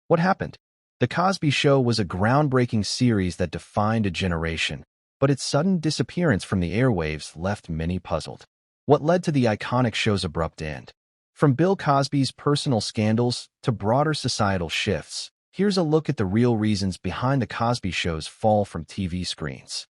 What happened? The Cosby Show was a groundbreaking series that defined a generation, but its sudden disappearance from the airwaves left many puzzled. What led to the iconic show's abrupt end? From Bill Cosby's personal scandals to broader societal shifts, here's a look at the real reasons behind the Cosby Show's fall from TV screens.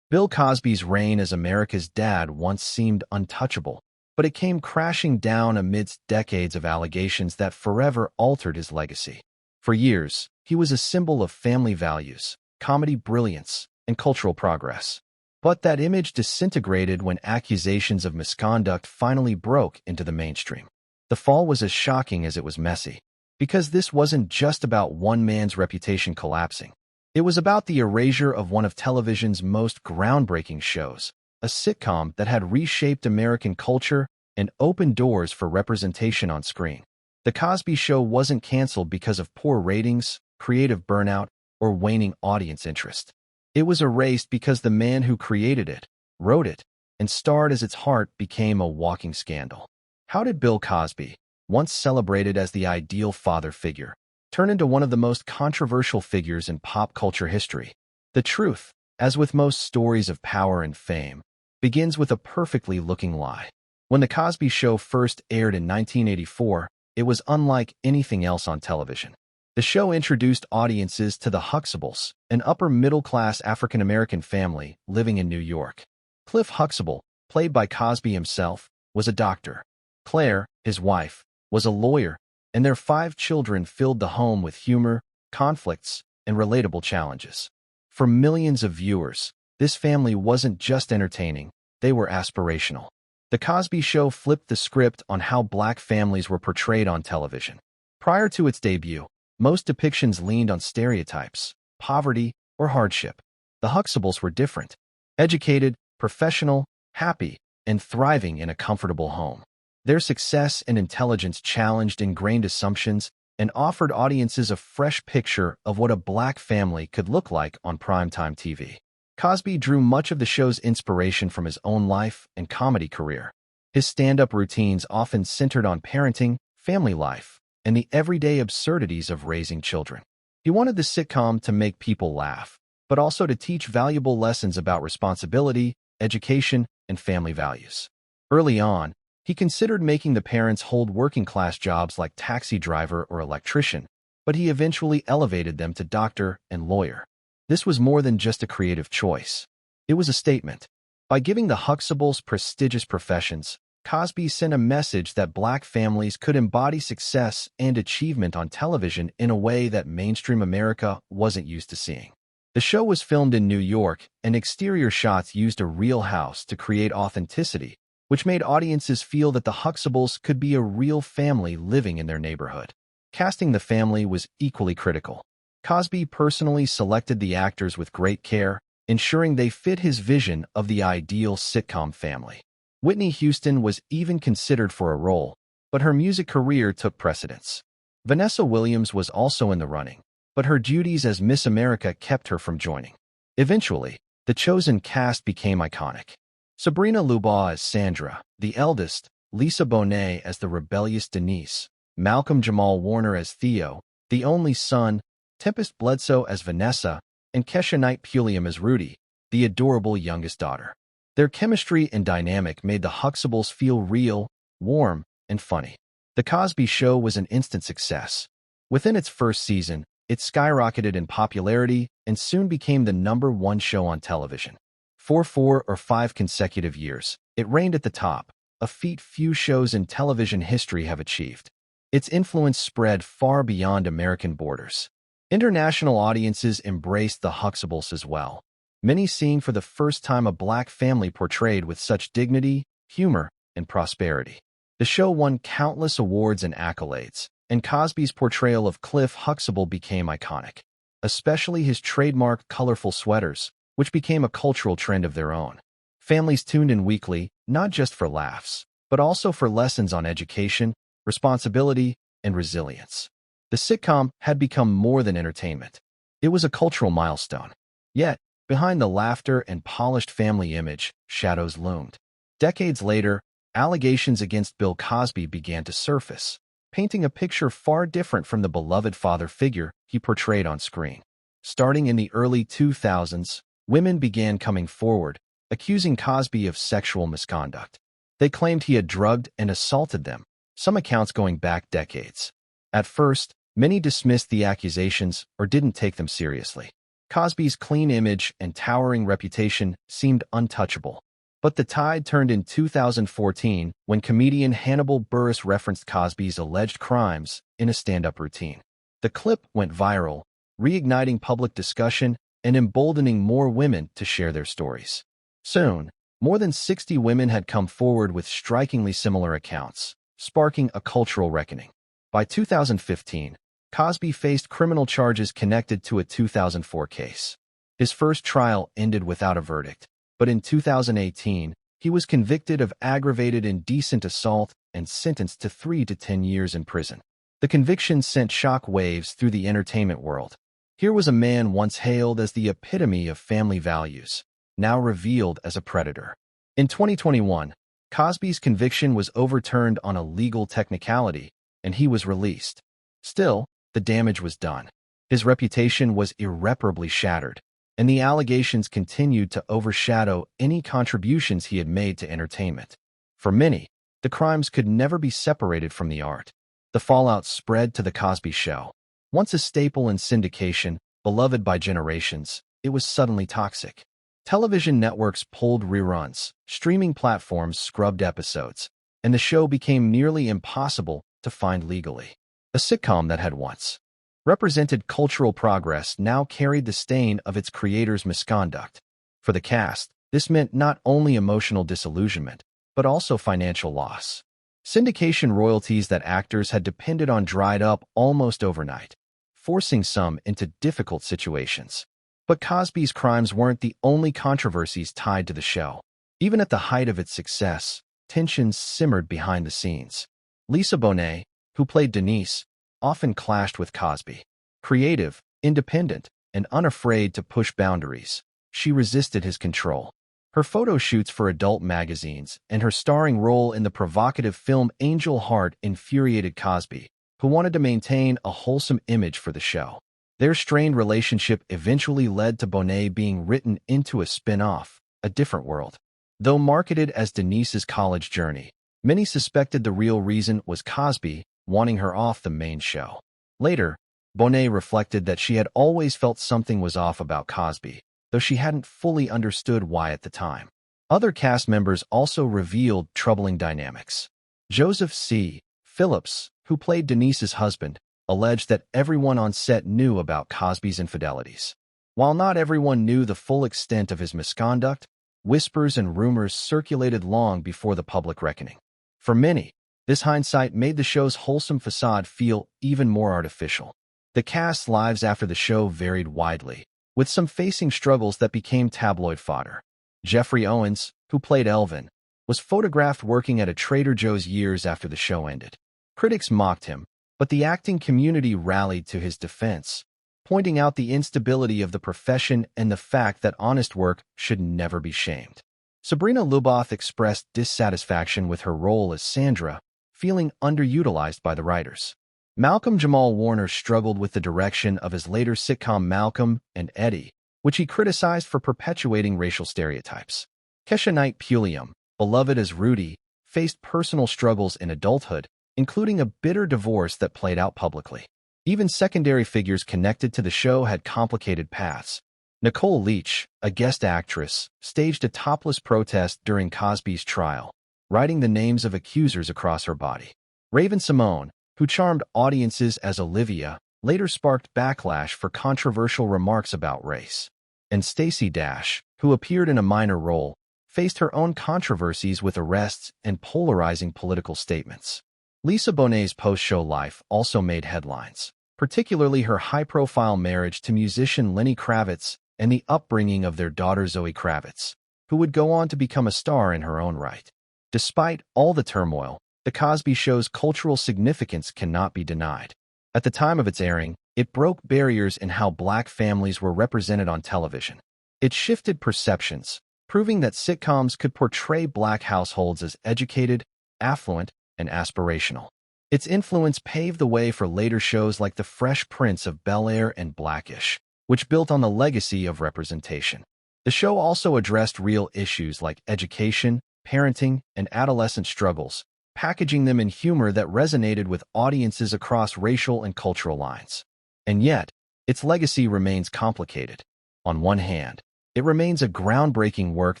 Bill Cosby's reign as America's dad once seemed untouchable, but it came crashing down amidst decades of allegations that forever altered his legacy. For years, he was a symbol of family values, comedy brilliance, and cultural progress. But that image disintegrated when accusations of misconduct finally broke into the mainstream. The fall was as shocking as it was messy, because this wasn't just about one man's reputation collapsing. It was about the erasure of one of television's most groundbreaking shows, a sitcom that had reshaped American culture and opened doors for representation on screen. The Cosby Show wasn't canceled because of poor ratings, creative burnout, or waning audience interest. It was erased because the man who created it, wrote it, and starred as its heart became a walking scandal. How did Bill Cosby, once celebrated as the ideal father figure, turn into one of the most controversial figures in pop culture history? The truth, as with most stories of power and fame, begins with a perfectly looking lie. When The Cosby Show first aired in 1984, it was unlike anything else on television. The show introduced audiences to the Huxtables, an upper-middle-class African-American family living in New York. Cliff Huxtable, played by Cosby himself, was a doctor. Claire, his wife, was a lawyer, and their 5 children filled the home with humor, conflicts, and relatable challenges. For millions of viewers, this family wasn't just entertaining, they were aspirational. The Cosby Show flipped the script on how black families were portrayed on television. Prior to its debut, most depictions leaned on stereotypes, poverty, or hardship. The Huxtables were different. Educated, professional, happy, and thriving in a comfortable home. Their success and intelligence challenged ingrained assumptions and offered audiences a fresh picture of what a black family could look like on primetime TV. Cosby drew much of the show's inspiration from his own life and comedy career. His stand-up routines often centered on parenting, family life, and the everyday absurdities of raising children. He wanted the sitcom to make people laugh, but also to teach valuable lessons about responsibility, education, and family values. Early on, he considered making the parents hold working-class jobs like taxi driver or electrician, but he eventually elevated them to doctor and lawyer. This was more than just a creative choice. It was a statement. By giving the Huxtables prestigious professions, Cosby sent a message that black families could embody success and achievement on television in a way that mainstream America wasn't used to seeing. The show was filmed in New York, and exterior shots used a real house to create authenticity, which made audiences feel that the Huxtables could be a real family living in their neighborhood. Casting the family was equally critical. Cosby personally selected the actors with great care, ensuring they fit his vision of the ideal sitcom family. Whitney Houston was even considered for a role, but her music career took precedence. Vanessa Williams was also in the running, but her duties as Miss America kept her from joining. Eventually, the chosen cast became iconic. Sabrina Lubaugh as Sandra, the eldest, Lisa Bonet as the rebellious Denise, Malcolm Jamal Warner as Theo, the only son, Tempest Bledsoe as Vanessa, and Kesha Knight Pulliam as Rudy, the adorable youngest daughter. Their chemistry and dynamic made the Huxtables feel real, warm, and funny. The Cosby Show was an instant success. Within its first season, it skyrocketed in popularity and soon became the #1 show on television. For 4 or 5 consecutive years, it reigned at the top, a feat few shows in television history have achieved. Its influence spread far beyond American borders. International audiences embraced the Huxtables as well, many seeing for the first time a black family portrayed with such dignity, humor, and prosperity. The show won countless awards and accolades, and Cosby's portrayal of Cliff Huxtable became iconic, especially his trademark colorful sweaters, which became a cultural trend of their own. Families tuned in weekly, not just for laughs, but also for lessons on education, responsibility, and resilience. The sitcom had become more than entertainment. It was a cultural milestone. Yet, behind the laughter and polished family image, shadows loomed. Decades later, allegations against Bill Cosby began to surface. painting a picture far different from the beloved father figure he portrayed on screen. Starting in the early 2000s, women began coming forward, accusing Cosby of sexual misconduct. They claimed he had drugged and assaulted them, some accounts going back decades. At first, many dismissed the accusations or didn't take them seriously. Cosby's clean image and towering reputation seemed untouchable. But the tide turned in 2014 when comedian Hannibal Buress referenced Cosby's alleged crimes in a stand-up routine. The clip went viral, reigniting public discussion and emboldening more women to share their stories. Soon, more than 60 women had come forward with strikingly similar accounts, sparking a cultural reckoning. By 2015, Cosby faced criminal charges connected to a 2004 case. His first trial ended without a verdict, but in 2018, he was convicted of aggravated indecent assault and sentenced to 3 to 10 years in prison. The conviction sent shock waves through the entertainment world. Here was a man once hailed as the epitome of family values, now revealed as a predator. In 2021, Cosby's conviction was overturned on a legal technicality, and he was released. Still, the damage was done. His reputation was irreparably shattered, and the allegations continued to overshadow any contributions he had made to entertainment. For many, the crimes could never be separated from the art. The fallout spread to The Cosby Show. Once a staple in syndication, beloved by generations, it was suddenly toxic. Television networks pulled reruns, streaming platforms scrubbed episodes, and the show became nearly impossible to find legally. A sitcom that had once represented cultural progress now carried the stain of its creator's misconduct. For the cast, this meant not only emotional disillusionment, but also financial loss. Syndication royalties that actors had depended on dried up almost overnight, forcing some into difficult situations. But Cosby's crimes weren't the only controversies tied to the show. Even at the height of its success, tensions simmered behind the scenes. Lisa Bonet, who played Denise, often clashed with Cosby. Creative, independent, and unafraid to push boundaries, she resisted his control. Her photo shoots for adult magazines and her starring role in the provocative film Angel Heart infuriated Cosby, who wanted to maintain a wholesome image for the show. Their strained relationship eventually led to Bonet being written into a spin-off, A Different World. Though marketed as Denise's college journey, many suspected the real reason was Cosby wanting her off the main show. Later, Bonet reflected that she had always felt something was off about Cosby, though she hadn't fully understood why at the time. Other cast members also revealed troubling dynamics. Joseph C. Phillips, who played Denise's husband, alleged that everyone on set knew about Cosby's infidelities. While not everyone knew the full extent of his misconduct, whispers and rumors circulated long before the public reckoning. For many, this hindsight made the show's wholesome facade feel even more artificial. The cast's lives after the show varied widely, with some facing struggles that became tabloid fodder. Jeffrey Owens, who played Elvin, was photographed working at a Trader Joe's years after the show ended. Critics mocked him, but the acting community rallied to his defense, pointing out the instability of the profession and the fact that honest work should never be shamed. Sabrina Luboff expressed dissatisfaction with her role as Sandra, feeling underutilized by the writers. Malcolm Jamal Warner struggled with the direction of his later sitcom Malcolm and Eddie, which he criticized for perpetuating racial stereotypes. Kesha Knight Pulliam, beloved as Rudy, faced personal struggles in adulthood, including a bitter divorce that played out publicly. Even secondary figures connected to the show had complicated paths. Nicole Leach, a guest actress, staged a topless protest during Cosby's trial, writing the names of accusers across her body. Raven Simone, who charmed audiences as Olivia, later sparked backlash for controversial remarks about race. And Stacey Dash, who appeared in a minor role, faced her own controversies with arrests and polarizing political statements. Lisa Bonet's post-show life also made headlines, particularly her high-profile marriage to musician Lenny Kravitz and the upbringing of their daughter Zoe Kravitz, who would go on to become a star in her own right. Despite all the turmoil, The Cosby Show's cultural significance cannot be denied. At the time of its airing, it broke barriers in how Black families were represented on television. It shifted perceptions, proving that sitcoms could portray Black households as educated, affluent, and aspirational. Its influence paved the way for later shows like The Fresh Prince of Bel-Air and Blackish, which built on the legacy of representation. The show also addressed real issues like education, parenting, and adolescent struggles, packaging them in humor that resonated with audiences across racial and cultural lines. And yet, its legacy remains complicated. On one hand, it remains a groundbreaking work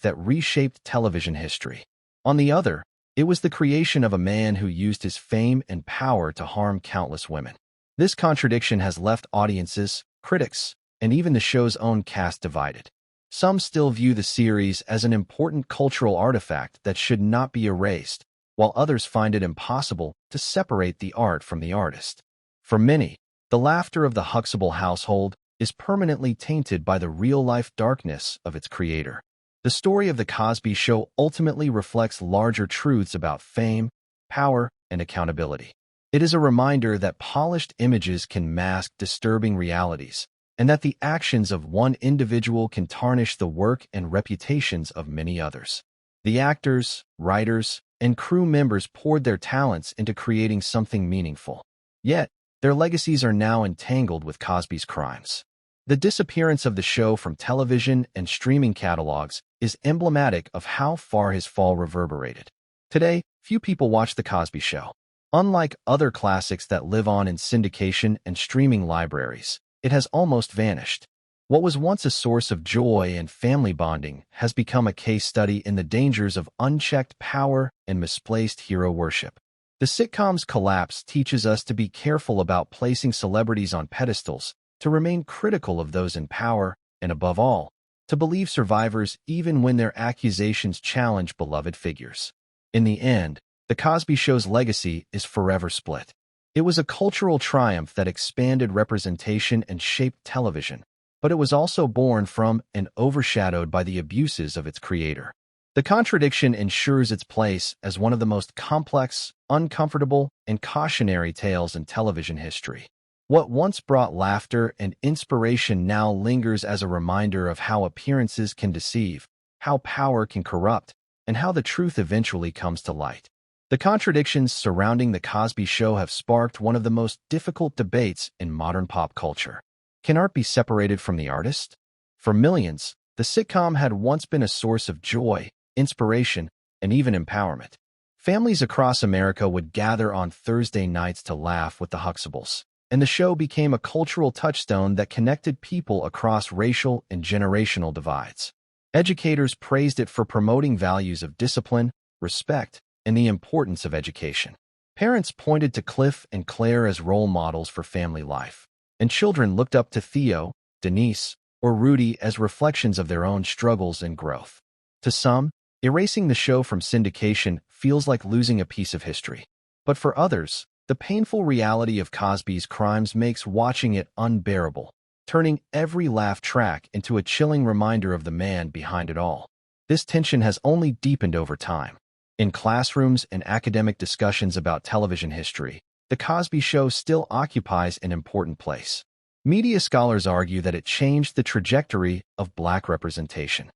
that reshaped television history. On the other, it was the creation of a man who used his fame and power to harm countless women. This contradiction has left audiences, critics, and even the show's own cast divided. Some still view the series as an important cultural artifact that should not be erased, while others find it impossible to separate the art from the artist. For many, the laughter of the Huxtable household is permanently tainted by the real-life darkness of its creator. The story of The Cosby Show ultimately reflects larger truths about fame, power, and accountability. It is a reminder that polished images can mask disturbing realities, and that the actions of one individual can tarnish the work and reputations of many others. The actors, writers, and crew members poured their talents into creating something meaningful. Yet, their legacies are now entangled with Cosby's crimes. The disappearance of the show from television and streaming catalogs is emblematic of how far his fall reverberated. Today, few people watch The Cosby Show. Unlike other classics that live on in syndication and streaming libraries, it has almost vanished. What was once a source of joy and family bonding has become a case study in the dangers of unchecked power and misplaced hero worship. The sitcom's collapse teaches us to be careful about placing celebrities on pedestals, to remain critical of those in power, and above all, to believe survivors even when their accusations challenge beloved figures. In the end, The Cosby Show's legacy is forever split. It was a cultural triumph that expanded representation and shaped television, but it was also born from and overshadowed by the abuses of its creator. The contradiction ensures its place as one of the most complex, uncomfortable, and cautionary tales in television history. What once brought laughter and inspiration now lingers as a reminder of how appearances can deceive, how power can corrupt, and how the truth eventually comes to light. The contradictions surrounding The Cosby Show have sparked one of the most difficult debates in modern pop culture. Can art be separated from the artist? For millions, the sitcom had once been a source of joy, inspiration, and even empowerment. Families across America would gather on Thursday nights to laugh with the Huxtables, and the show became a cultural touchstone that connected people across racial and generational divides. Educators praised it for promoting values of discipline, respect, and the importance of education. Parents pointed to Cliff and Claire as role models for family life, and children looked up to Theo, Denise, or Rudy as reflections of their own struggles and growth. To some, erasing the show from syndication feels like losing a piece of history. But for others, the painful reality of Cosby's crimes makes watching it unbearable, turning every laugh track into a chilling reminder of the man behind it all. This tension has only deepened over time. In classrooms and academic discussions about television history, The Cosby Show still occupies an important place. Media scholars argue that it changed the trajectory of Black representation.